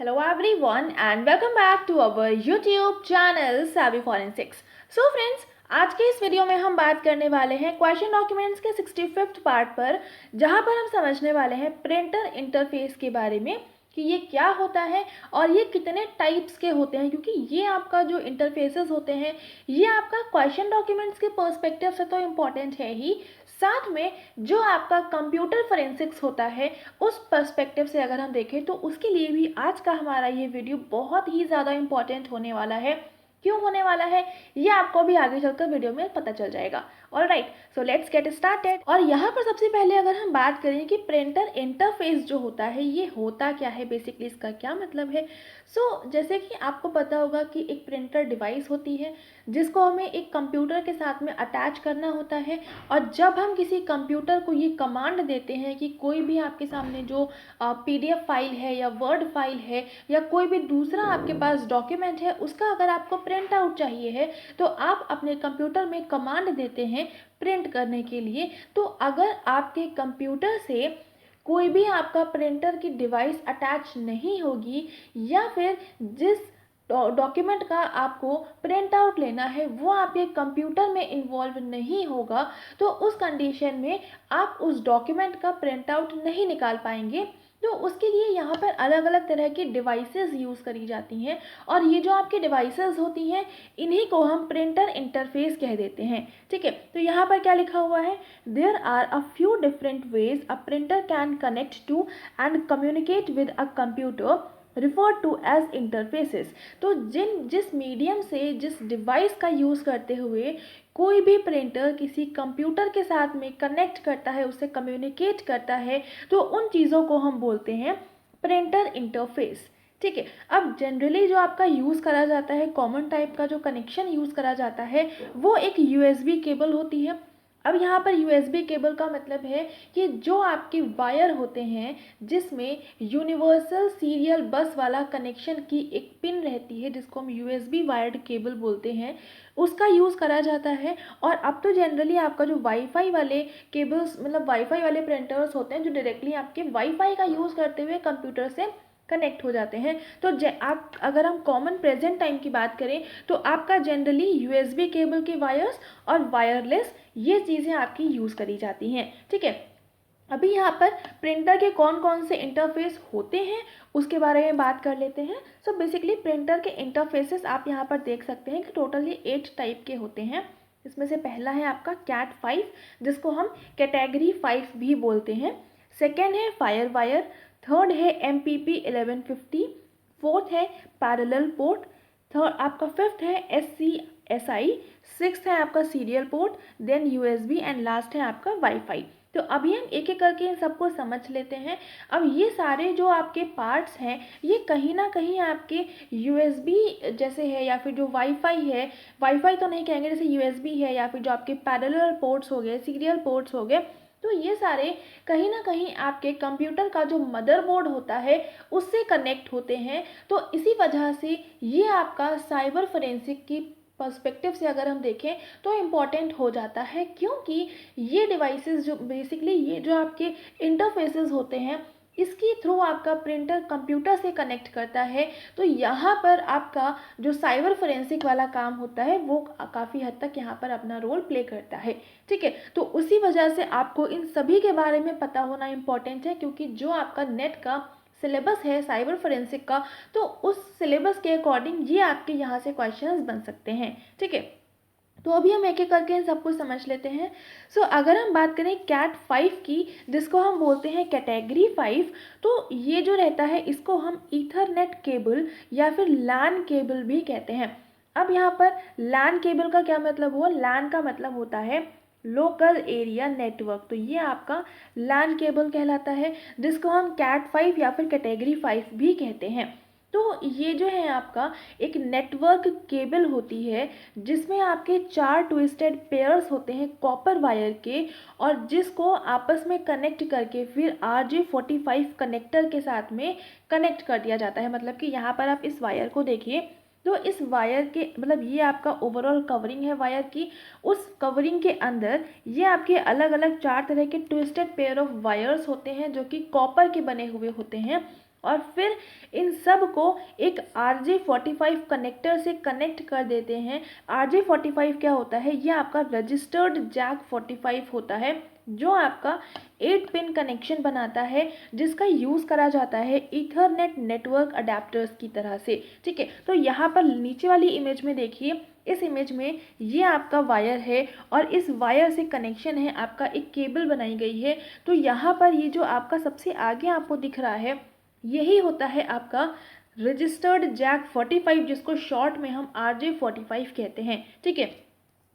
Hello everyone and welcome back to our YouTube channel Savvy Forensics. So friends, आज के इस video में हम बात करने वाले हैं क्वेश्चन डॉक्यूमेंट्स के 65th पार्ट पर, जहां पर हम समझने वाले हैं प्रिंटर इंटरफेस के बारे में कि ये क्या होता है और ये कितने टाइप्स के होते हैं, क्योंकि ये आपका जो इंटरफेसेस होते हैं ये आपका क्वेश्चन डॉक्यूमेंट्स के पर्सपेक्टिव से तो इम्पॉर्टेंट है ही, साथ में जो आपका कंप्यूटर फोरेंसिक्स होता है उस पर्सपेक्टिव से अगर हम देखें तो उसके लिए भी आज का हमारा ये वीडियो बहुत ही ज़्यादा इम्पॉर्टेंट होने वाला है। क्यों होने वाला है ये आपको भी आगे चलकर वीडियो में पता चल जाएगा। Alright, so let's get started. और यहाँ पर सबसे पहले अगर हम बात करें कि प्रिंटर इंटरफेस जो होता है ये होता क्या है, बेसिकली इसका क्या मतलब है। जैसे कि आपको पता होगा कि एक प्रिंटर डिवाइस होती है जिसको हमें एक कंप्यूटर के साथ में अटैच करना होता है, और जब हम किसी कंप्यूटर को ये कमांड देते हैं कि कोई भी आपके सामने जो PDF फाइल है या वर्ड फाइल है या कोई भी दूसरा आपके पास डॉक्यूमेंट है उसका अगर आपको प्रिंट आउट चाहिए है तो आप अपने कंप्यूटर में कमांड देते हैं प्रिंट करने के लिए। तो अगर आपके कंप्यूटर से कोई भी आपका प्रिंटर की डिवाइस अटैच नहीं होगी या फिर जिस डॉक्यूमेंट का आपको प्रिंट आउट लेना है वो आपके कंप्यूटर में इन्वॉल्व नहीं होगा, तो उस कंडीशन में आप उस डॉक्यूमेंट का प्रिंट आउट नहीं निकाल पाएंगे। तो उसके लिए यहाँ पर अलग अलग तरह की डिवाइसेस यूज़ करी जाती हैं, और ये जो आपकी डिवाइसेस होती हैं इन्हीं को हम प्रिंटर इंटरफेस कह देते हैं। ठीक है, तो यहाँ पर क्या लिखा हुआ है, there are a few different ways a printer can connect to and communicate with a computer refer to as interfaces. तो जिस मीडियम से जिस डिवाइस का यूज़ करते हुए कोई भी प्रिंटर किसी कंप्यूटर के साथ में कनेक्ट करता है, उससे कम्युनिकेट करता है, तो उन चीज़ों को हम बोलते हैं प्रिंटर इंटरफेस। ठीक है, अब जनरली जो आपका यूज़ करा जाता है, कॉमन टाइप का जो कनेक्शन यूज़ करा जाता है वो एक USB केबल होती है। अब यहाँ पर USB केबल का मतलब है कि जो आपके वायर होते हैं जिसमें यूनिवर्सल सीरियल बस वाला कनेक्शन की एक पिन रहती है जिसको हम USB वायर्ड केबल बोलते हैं, उसका यूज़ करा जाता है। और अब तो जनरली आपका जो वाईफाई वाले केबल्स, मतलब वाईफाई वाले प्रिंटर्स होते हैं जो डायरेक्टली आपके वाईफाई का यूज़ करते हुए कंप्यूटर से कनेक्ट हो जाते हैं। तो आप अगर हम कॉमन प्रेजेंट टाइम की बात करें तो आपका जनरली USB केबल के वायर्स और वायरलेस ये चीज़ें आपकी यूज़ करी जाती हैं। ठीक है, अभी यहाँ पर प्रिंटर के कौन कौन से इंटरफेस होते हैं उसके बारे में बात कर लेते हैं। बेसिकली प्रिंटर के इंटरफेसेस आप यहाँ पर देख सकते हैं कि टोटल ये 8 टाइप के होते हैं। इसमें से पहला है आपका CAT5 जिसको हम कैटेगरी 5 भी बोलते हैं। सेकेंड है फायर वायर, थर्ड है MPP 1150, फोर्थ है पैरेलल पोर्ट, थर्ड आपका फिफ्थ है SCSI, सिक्स्थ है आपका serial port, then USB and last है आपका वाईफाई। तो अभी हम एक एक करके इन सबको समझ लेते हैं। अब ये सारे जो आपके पार्ट्स हैं ये कहीं ना कहीं आपके USB जैसे है या फिर जो वाईफाई है, वाईफाई तो नहीं कहेंगे, जैसे USB है या फिर जो आपके पैरेलल पोर्ट्स हो गए, सीरियल पोर्ट्स हो गए, तो ये सारे कहीं ना कहीं आपके कंप्यूटर का जो मदरबोर्ड होता है उससे कनेक्ट होते हैं। तो इसी वजह से ये आपका साइबर फोरेंसिक की पर्सपेक्टिव से अगर हम देखें तो इम्पॉर्टेंट हो जाता है, क्योंकि ये डिवाइसेस जो बेसिकली ये जो आपके इंटरफेसेस होते हैं इसके थ्रू आपका प्रिंटर कंप्यूटर से कनेक्ट करता है। तो यहाँ पर आपका जो साइबर फोरेंसिक वाला काम होता है वो काफ़ी हद तक यहाँ पर अपना रोल प्ले करता है। ठीक है, तो उसी वजह से आपको इन सभी के बारे में पता होना इम्पॉर्टेंट है, क्योंकि जो आपका नेट का सिलेबस है साइबर फोरेंसिक का तो उस सिलेबस के अकॉर्डिंग ये आपके यहाँ से क्वेश्चंस बन सकते हैं। ठीक है, तो अभी हम एक एक करके इन सबको समझ लेते हैं। अगर हम बात करें CAT5 की जिसको हम बोलते हैं कैटेगरी 5, तो ये जो रहता है इसको हम ईथरनेट केबल या फिर LAN केबल भी कहते हैं। अब यहाँ पर LAN केबल का क्या मतलब हुआ, LAN का मतलब होता है लोकल एरिया नेटवर्क, तो ये आपका LAN केबल कहलाता है जिसको हम CAT5 या फिर कैटेगरी 5 भी कहते हैं। तो ये जो है आपका एक नेटवर्क केबल होती है जिसमें आपके 4 ट्विस्टेड पेयर्स होते हैं कॉपर वायर के, और जिसको आपस में कनेक्ट करके फिर RJ45 कनेक्टर के साथ में कनेक्ट कर दिया जाता है। मतलब कि यहाँ पर आप इस वायर को देखिए, तो इस वायर के मतलब ये आपका ओवरऑल कवरिंग है वायर की, उस कवरिंग के अंदर ये आपके अलग अलग 4 तरह के ट्विस्टेड पेयर ऑफ वायर्स होते हैं जो कि कॉपर के बने हुए होते हैं, और फिर इन सब को एक RJ45 कनेक्टर से कनेक्ट कर देते हैं। RJ45 क्या होता है? ये आपका रजिस्टर्ड जैक 45 होता है, जो आपका 8 पिन कनेक्शन बनाता है, जिसका यूज़ करा जाता है ईथरनेट नेटवर्क अडेप्टर्स की तरह से। ठीक है, तो यहाँ पर नीचे वाली इमेज में देखिए, इस इमेज में ये आपका वायर है और इस वायर से कनेक्शन है, आपका एक केबल बनाई गई है। तो यहाँ पर ये जो आपका सबसे आगे आपको दिख रहा है, यही होता है आपका रजिस्टर्ड जैक 45, जिसको शॉर्ट में हम RJ45 कहते हैं। ठीक है,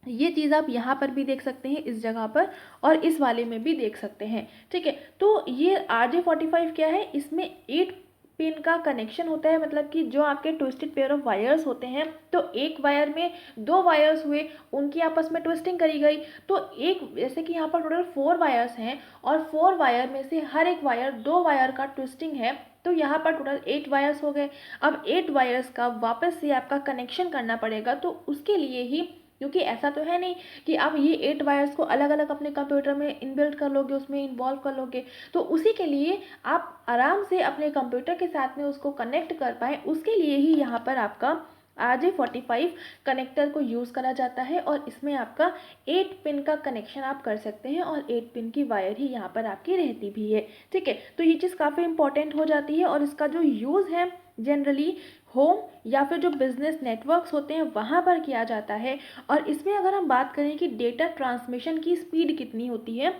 ये चीज़ आप यहाँ पर भी देख सकते हैं, इस जगह पर, और इस वाले में भी देख सकते हैं। ठीक है, तो ये RJ45 क्या है? इसमें 8 पिन का कनेक्शन होता है, मतलब कि जो आपके ट्विस्टेड पेयर ऑफ वायर्स होते हैं, तो एक वायर में 2 वायर्स हुए, उनकी आपस में ट्विस्टिंग करी गई, तो एक, जैसे कि यहाँ पर टोटल 4 वायर्स हैं और 4 वायर में से हर एक वायर 2 वायर का ट्विस्टिंग है, तो यहाँ पर टोटल 8 वायर्स हो गए। अब 8 वायर्स का वापस से आपका कनेक्शन करना पड़ेगा, तो उसके लिए ही, क्योंकि ऐसा तो है नहीं कि आप ये 8 वायर्स को अलग अलग अपने कंप्यूटर में इनबिल्ट कर लोगे, उसमें इन्वॉल्व कर लोगे, तो उसी के लिए आप आराम से अपने कंप्यूटर के साथ में उसको कनेक्ट कर पाएँ, उसके लिए ही यहाँ पर आपका RJ45 कनेक्टर को यूज़ करा जाता है। और इसमें आपका 8 पिन का कनेक्शन आप कर सकते हैं और 8 पिन की वायर ही यहाँ पर आपकी रहती भी है। ठीक है, तो ये चीज़ काफ़ी इंपॉर्टेंट हो जाती है और इसका जो यूज़ है जनरली होम या फिर जो बिजनेस नेटवर्क्स होते हैं वहाँ पर किया जाता है। और इसमें अगर हम बात करें कि डेटा ट्रांसमिशन की स्पीड कितनी होती है,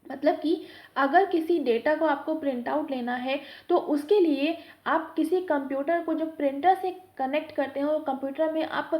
मतलब कि अगर किसी डेटा को आपको प्रिंट आउट लेना है, तो उसके लिए आप किसी कंप्यूटर को जो प्रिंटर से कनेक्ट करते हैं, और कंप्यूटर में आप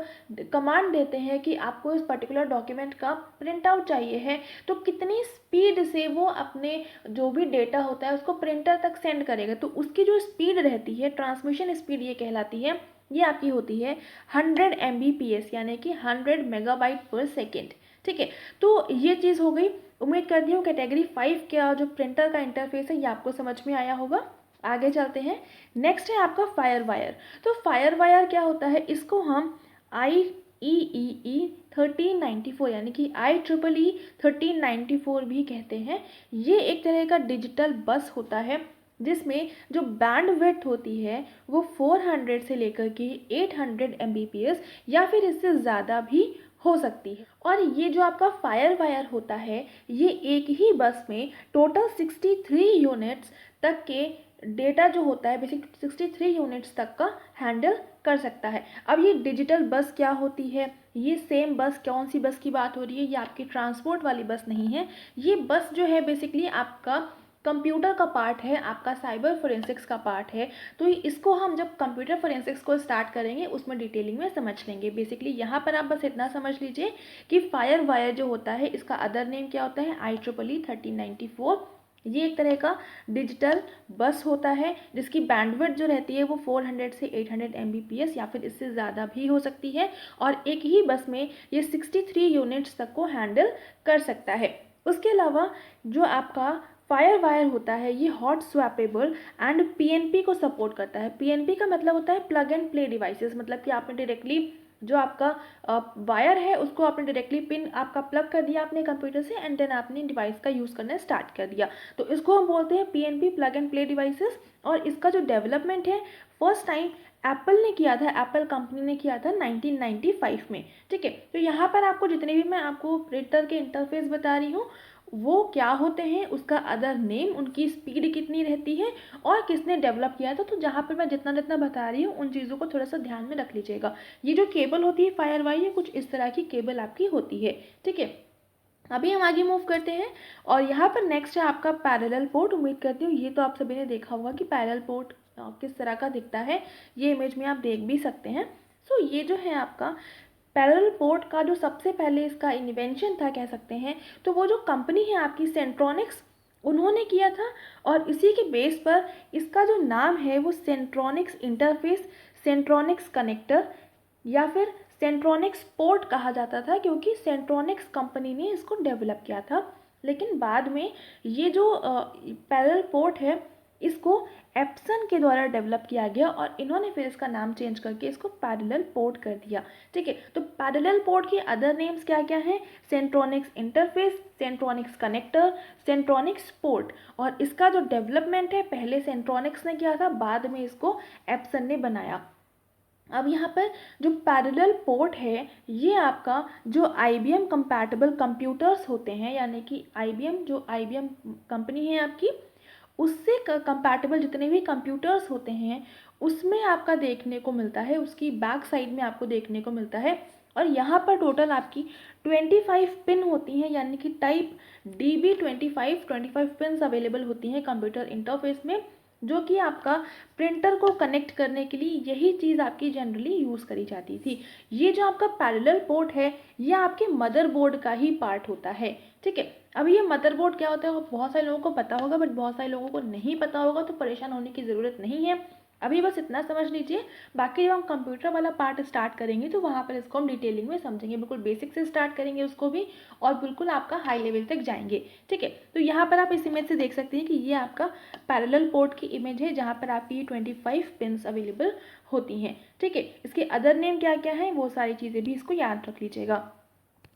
कमांड देते हैं कि आपको इस पर्टिकुलर डॉक्यूमेंट का प्रिंट आउट चाहिए है, तो कितनी स्पीड से वो अपने जो भी डेटा होता है उसको प्रिंटर तक सेंड करेगा, तो उसकी जो स्पीड रहती है, ट्रांसमिशन स्पीड ये कहलाती है, ये आपकी होती है 100 Mbps, यानी कि 100 मेगाबाइट पर सेकेंड। ठीक है, तो ये चीज़ हो गई। उम्मीद करती हूँ कैटेगरी 5 का जो प्रिंटर का इंटरफेस है ये आपको समझ में आया होगा। आगे चलते हैं। नेक्स्ट है आपका फायर वायर। तो फायर वायर क्या होता है? इसको हम IEEE 1394 यानी कि IEEE 1394 भी कहते हैं। ये एक तरह का डिजिटल बस होता है, जिसमें जो बैंडविड्थ होती है वो 400 से लेकर के 800 Mbps या फिर इससे ज़्यादा भी हो सकती है। और ये जो आपका फायर वायर होता है, ये एक ही बस में टोटल 63 यूनिट्स तक के डेटा जो होता है, बेसिक 63 यूनिट्स तक का हैंडल कर सकता है। अब ये डिजिटल बस क्या होती है? ये सेम बस, कौन सी बस की बात हो रही है? ये आपकी ट्रांसपोर्ट वाली बस नहीं है। ये बस जो है बेसिकली आपका कंप्यूटर का पार्ट है, आपका साइबर फोरेंसिक्स का पार्ट है। तो इसको हम जब कंप्यूटर फोरेंसिक्स को स्टार्ट करेंगे उसमें डिटेलिंग में समझ लेंगे। बेसिकली यहाँ पर आप बस इतना समझ लीजिए कि फायर वायर जो होता है इसका अदर नेम क्या होता है? IEEE 1394। ये एक तरह का डिजिटल बस होता है जिसकी बैंडविड्थ जो रहती है वो 400 से 800 Mbps या फिर इससे ज़्यादा भी हो सकती है, और एक ही बस में ये 63 यूनिट्स तक को हैंडल कर सकता है। उसके अलावा जो आपका फायर वायर होता है ये हॉट स्वैपेबल एंड PNP को सपोर्ट करता है। PNP का मतलब होता है प्लग एंड प्ले डिवाइसेस, मतलब कि आपने डायरेक्टली जो आपका वायर है उसको आपने डायरेक्टली पिन आपका प्लग कर दिया अपने कंप्यूटर से, एंड देन आपने डिवाइस का यूज़ करना स्टार्ट कर दिया, तो इसको हम बोलते हैं PNP plug and play devices. और इसका जो डेवलपमेंट है फर्स्ट टाइम एप्पल ने किया था, एप्पल कंपनी ने किया था 1995 में। ठीक है, तो यहाँ पर आपको जितने भी मैं आपको प्रिंटर के इंटरफेस बता रही हूँ वो क्या होते हैं, उसका अदर नेम, उनकी स्पीड कितनी रहती है और किसने डेवलप किया था, तो जहाँ पर मैं जितना जितना बता रही हूँ उन चीज़ों को थोड़ा सा ध्यान में रख लीजिएगा। ये जो केबल होती है फायर वायर, कुछ इस तरह की केबल आपकी होती है। ठीक है, अभी हम आगे मूव करते हैं और यहाँ पर नेक्स्ट है आपका पैरेलल पोर्ट। उम्मीद करती हूँ ये तो आप सभी ने देखा होगा कि पैरेलल पोर्ट किस तरह का दिखता है, ये इमेज में आप देख भी सकते हैं। सो ये जो है आपका पैरेलल पोर्ट का जो सबसे पहले इसका इन्वेंशन था कह सकते हैं, तो वो जो कंपनी है आपकी सेंट्रॉनिक्स, उन्होंने किया था। और इसी के बेस पर इसका जो नाम है वो सेंट्रॉनिक्स इंटरफेस, सेंट्रॉनिक्स कनेक्टर या फिर सेंट्रॉनिक्स पोर्ट कहा जाता था, क्योंकि सेंट्रॉनिक्स कंपनी ने इसको डेवलप किया था। लेकिन बाद में ये जो पैरेलल पोर्ट है इसको एप्सन के द्वारा डेवलप किया गया और इन्होंने फिर इसका नाम चेंज करके इसको पैरेलल पोर्ट कर दिया। ठीक है, तो पैरेलल पोर्ट की अदर नेम्स क्या क्या हैं? सेंट्रोनिक्स इंटरफेस, सेंट्रोनिक्स कनेक्टर, सेंट्रोनिक्स पोर्ट। और इसका जो डेवलपमेंट है पहले सेंट्रोनिक्स ने किया था, बाद में इसको एप्सन ने बनाया। अब यहाँ पर जो पैरेलल पोर्ट है ये आपका जो IBM कंपैटिबल कंप्यूटर्स होते हैं, यानी कि IBM कंपनी है आपकी, उससे कंपैटिबल जितने भी कंप्यूटर्स होते हैं उसमें आपका देखने को मिलता है, उसकी बैक साइड में आपको देखने को मिलता है। और यहाँ पर टोटल आपकी 25 पिन होती हैं, यानी कि टाइप DB25 पिन्स अवेलेबल होती हैं कंप्यूटर इंटरफेस में, जो कि आपका प्रिंटर को कनेक्ट करने के लिए यही चीज़ आपकी जनरली यूज़ करी जाती थी। ये जो आपका पैरेलल पोर्ट है ये आपके मदरबोर्ड का ही पार्ट होता है। ठीक है, अब ये मदरबोर्ड क्या होता है वो बहुत सारे लोगों को पता होगा, बट बहुत सारे लोगों को नहीं पता होगा, तो परेशान होने की ज़रूरत नहीं है। अभी बस इतना समझ लीजिए, बाकी जब हम कंप्यूटर वाला पार्ट स्टार्ट करेंगे तो वहाँ पर इसको हम डिटेलिंग में समझेंगे, बिल्कुल बेसिक से स्टार्ट करेंगे उसको भी, और बिल्कुल आपका हाई लेवल तक जाएंगे। ठीक है, तो यहाँ पर आप इस इमेज से देख सकते हैं कि ये आपका पैरेलल पोर्ट की इमेज है, जहाँ पर आपकी 25 पिन्स अवेलेबल होती हैं। ठीक है, इसके अदर नेम क्या क्या हैं वो सारी चीज़ें भी इसको याद रख लीजिएगा।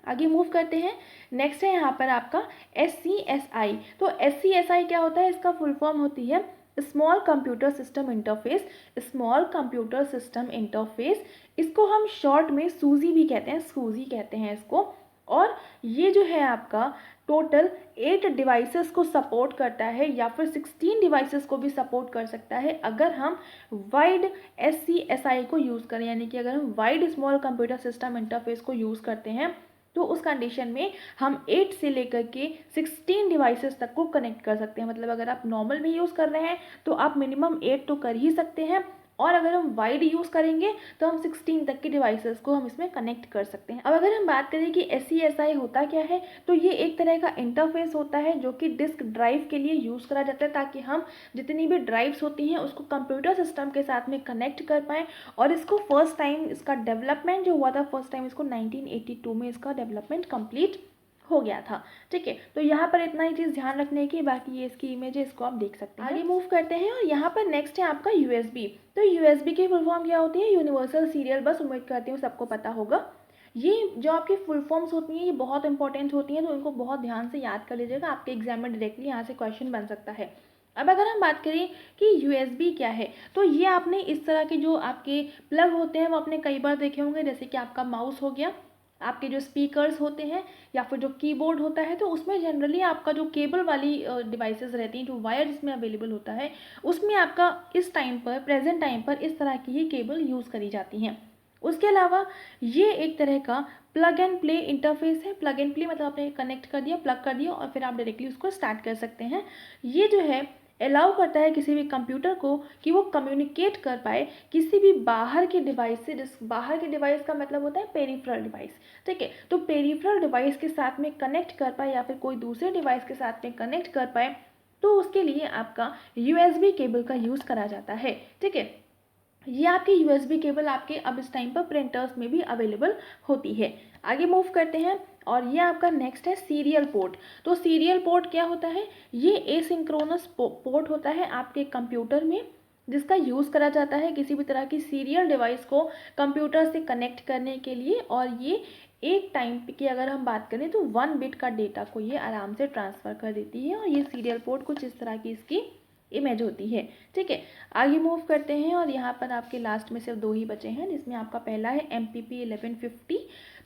आगे मूव करते हैं। नेक्स्ट है यहाँ पर आपका SCSI। तो SCSI क्या होता है? इसका फुल फॉर्म होती है small computer system interface. Small computer system interface, इसको हम शॉर्ट में सूजी भी कहते हैं, सूजी कहते हैं इसको। और ये जो है आपका टोटल 8 डिवाइसेस को सपोर्ट करता है, या फिर 16 डिवाइसेस को भी सपोर्ट कर सकता है अगर हम वाइड SCSI को यूज़ करें, यानी कि अगर हम wide small computer system interface को यूज़ करते हैं तो उस कंडीशन में हम 8 से लेकर के 16 डिवाइसेस तक को कनेक्ट कर सकते हैं। मतलब अगर आप नॉर्मल में यूज़ कर रहे हैं तो आप मिनिमम 8 तो कर ही सकते हैं, और अगर हम वाइड यूज़ करेंगे तो हम 16 तक के डिवाइसेस को हम इसमें कनेक्ट कर सकते हैं। अब अगर हम बात करें कि SCSI होता क्या है, तो ये एक तरह का इंटरफेस होता है जो कि डिस्क ड्राइव के लिए यूज़ करा जाता है, ताकि हम जितनी भी ड्राइव्स होती हैं उसको कंप्यूटर सिस्टम के साथ में कनेक्ट कर पाएँ। और इसको फर्स्ट टाइम, इसका डेवलपमेंट जो हुआ था फर्स्ट टाइम, इसको 1982 में इसका डेवलपमेंट कंप्लीट हो गया था। ठीक है, तो यहाँ पर इतना ही चीज़ ध्यान रखने की, बाकी ये इसकी इमेज है, इसको आप देख सकते हैं। आगे मूव करते हैं और यहाँ पर नेक्स्ट है आपका USB। तो USB की फुल फॉर्म क्या होती है? यूनिवर्सल सीरियल बस। उम्मीद करती हूँ सबको पता होगा। ये जो आपकी फुल फॉर्म्स होती हैं ये बहुत इंपॉर्टेंट होती हैं, तो इनको बहुत ध्यान से याद कर लीजिएगा, आपके एग्जाम में डायरेक्टली यहाँ से क्वेश्चन बन सकता है। अब अगर हम बात करें कि USB क्या है, तो ये आपने इस तरह के जो आपके प्लग होते हैं वो आपने कई बार देखे होंगे, जैसे कि आपका माउस हो गया, आपके जो स्पीकर्स होते हैं, या फिर जो कीबोर्ड होता है, तो उसमें जनरली आपका जो केबल वाली डिवाइसेस रहती हैं, जो वायर जिसमें अवेलेबल होता है, उसमें आपका इस टाइम पर, प्रेजेंट टाइम पर, इस तरह की ही केबल यूज़ करी जाती हैं। उसके अलावा ये एक तरह का प्लग एंड प्ले इंटरफेस है। प्लग एंड प्ले मतलब आपने कनेक्ट कर दिया, प्लग कर दिया, और फिर आप डायरेक्टली उसको स्टार्ट कर सकते हैं। ये जो है अलाउ करता है किसी भी कंप्यूटर को कि वो कम्युनिकेट कर पाए किसी भी बाहर के डिवाइस से। जिस बाहर के डिवाइस का मतलब होता है पेरिफेरल डिवाइस। ठीक है, तो पेरिफेरल डिवाइस के साथ में कनेक्ट कर पाए, या फिर कोई दूसरे डिवाइस के साथ में कनेक्ट कर पाए, तो उसके लिए आपका USB केबल का यूज़ करा जाता है। ठीक है, ये आपकी USB केबल आपके अब इस टाइम पर प्रिंटर्स में भी अवेलेबल होती है। आगे मूव करते हैं और ये आपका नेक्स्ट है सीरियल पोर्ट। तो सीरियल पोर्ट क्या होता है? ये एसिंक्रोनस पोर्ट होता है आपके कंप्यूटर में, जिसका यूज़ करा जाता है किसी भी तरह की सीरियल डिवाइस को कंप्यूटर से कनेक्ट करने के लिए। और ये एक टाइम की अगर हम बात करें तो 1 बिट का डेटा को ये आराम से ट्रांसफ़र कर देती है। और ये सीरियल पोर्ट कुछ इस तरह की इसकी इमेज होती है। ठीक है, आगे मूव करते हैं और यहाँ पर आपके लास्ट में सिर्फ 2 ही बचे हैं, जिसमें आपका पहला है MPP 1150।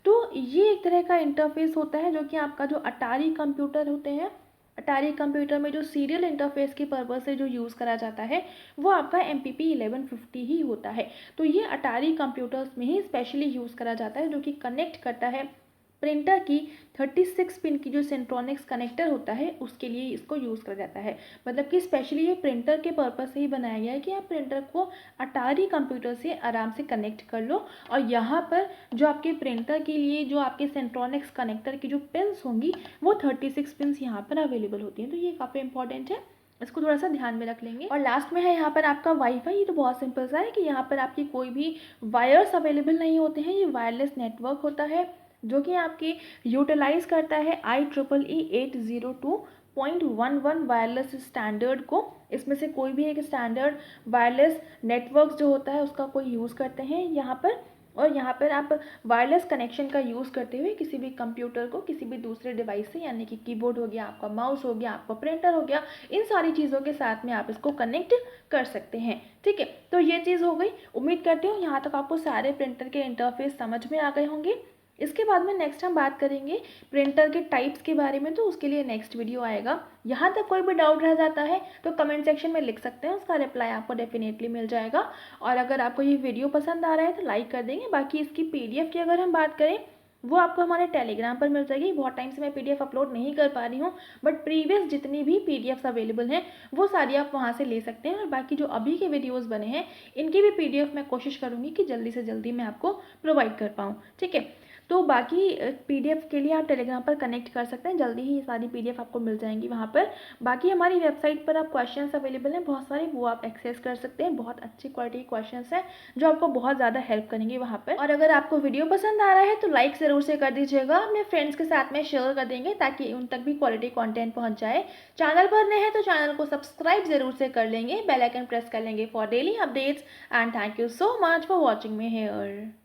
तो ये एक तरह का इंटरफेस होता है जो कि आपका जो अटारी कंप्यूटर होते हैं, अटारी कंप्यूटर में जो सीरियल इंटरफेस की पर्पज़ से जो यूज़ करा जाता है वो आपका MPP 1150 ही होता है। तो ये अटारी कंप्यूटर्स में ही स्पेशली यूज़ करा जाता है, जो कि कनेक्ट करता है प्रिंटर की 36 पिन की जो सेंट्रोनिक्स कनेक्टर होता है उसके लिए इसको यूज़ करा जाता है। मतलब कि स्पेशली ये प्रिंटर के पर्पज़ से ही बनाया गया है कि आप प्रिंटर को अटारी कंप्यूटर से आराम से कनेक्ट कर लो। और यहाँ पर जो आपके प्रिंटर के लिए जो आपके सेंट्रोनिक्स कनेक्टर की जो पिन्स होंगी वो 36 पिन्स यहाँ पर अवेलेबल होती हैं। तो ये काफ़ी इंपॉर्टेंट है, इसको थोड़ा सा ध्यान में रख लेंगे। और लास्ट में है यहाँ पर आपका वाईफाई। ये तो बहुत सिंपल सा है कि यहाँ पर आपकी कोई भी वायर्स अवेलेबल नहीं होते हैं, ये वायरलेस नेटवर्क होता है जो कि आपकी यूटिलाइज़ करता है IEEE 802 0.11 वायरलेस स्टैंडर्ड को, इसमें से कोई भी एक स्टैंडर्ड वायरलेस नेटवर्क जो होता है उसका कोई यूज़ करते हैं यहाँ पर। और यहाँ पर आप वायरलेस कनेक्शन का यूज़ करते हुए किसी भी कंप्यूटर को किसी भी दूसरे डिवाइस से, यानी कि कीबोर्ड हो गया, आपका माउस हो गया, आपका प्रिंटर हो गया, इन सारी चीज़ों के साथ में आप इसको कनेक्ट कर सकते हैं। ठीक है, तो ये चीज़ हो गई। उम्मीद करती हूँ यहाँ तक आपको सारे प्रिंटर के इंटरफेस समझ में आ गए होंगे। इसके बाद में नेक्स्ट हम बात करेंगे प्रिंटर के टाइप्स के बारे में, तो उसके लिए नेक्स्ट वीडियो आएगा। यहाँ तक कोई भी डाउट रह जाता है तो कमेंट सेक्शन में लिख सकते हैं, उसका रिप्लाई आपको डेफिनेटली मिल जाएगा। और अगर आपको ये वीडियो पसंद आ रहा है तो लाइक कर देंगे। बाकी इसकी PDF की अगर हम बात करें वो आपको हमारे टेलीग्राम पर मिल जाएगी। बहुत टाइम से मैं PDF अपलोड नहीं कर पा रही हूँ, बट प्रीवियस जितनी भी PDFs अवेलेबल हैं वो सारी आप वहाँ से ले सकते हैं। और बाकी जो अभी के वीडियोस बने हैं इनकी भी PDF मैं कोशिश करूँगी कि जल्दी से जल्दी मैं आपको प्रोवाइड कर पाऊँ। ठीक है, तो बाकी PDF के लिए आप टेलीग्राम पर कनेक्ट कर सकते हैं, जल्दी ही ये सारी PDF आपको मिल जाएंगी वहाँ पर। बाकी हमारी वेबसाइट पर आप क्वेश्चंस अवेलेबल हैं बहुत सारे, वो आप एक्सेस कर सकते हैं। बहुत अच्छी क्वालिटी के क्वेश्चंस हैं जो आपको बहुत ज़्यादा हेल्प करेंगे वहाँ पर। और अगर आपको वीडियो पसंद आ रहा है तो लाइक ज़रूर से कर दीजिएगा, अपने फ्रेंड्स के साथ में शेयर कर देंगे ताकि उन तक भी क्वालिटी कॉन्टेंट पहुँच जाए। चैनल पर नए हैं तो चैनल को सब्सक्राइब ज़रूर से कर लेंगे, बेल आइकन प्रेस कर लेंगे for daily updates. And thank you so much for watching me here.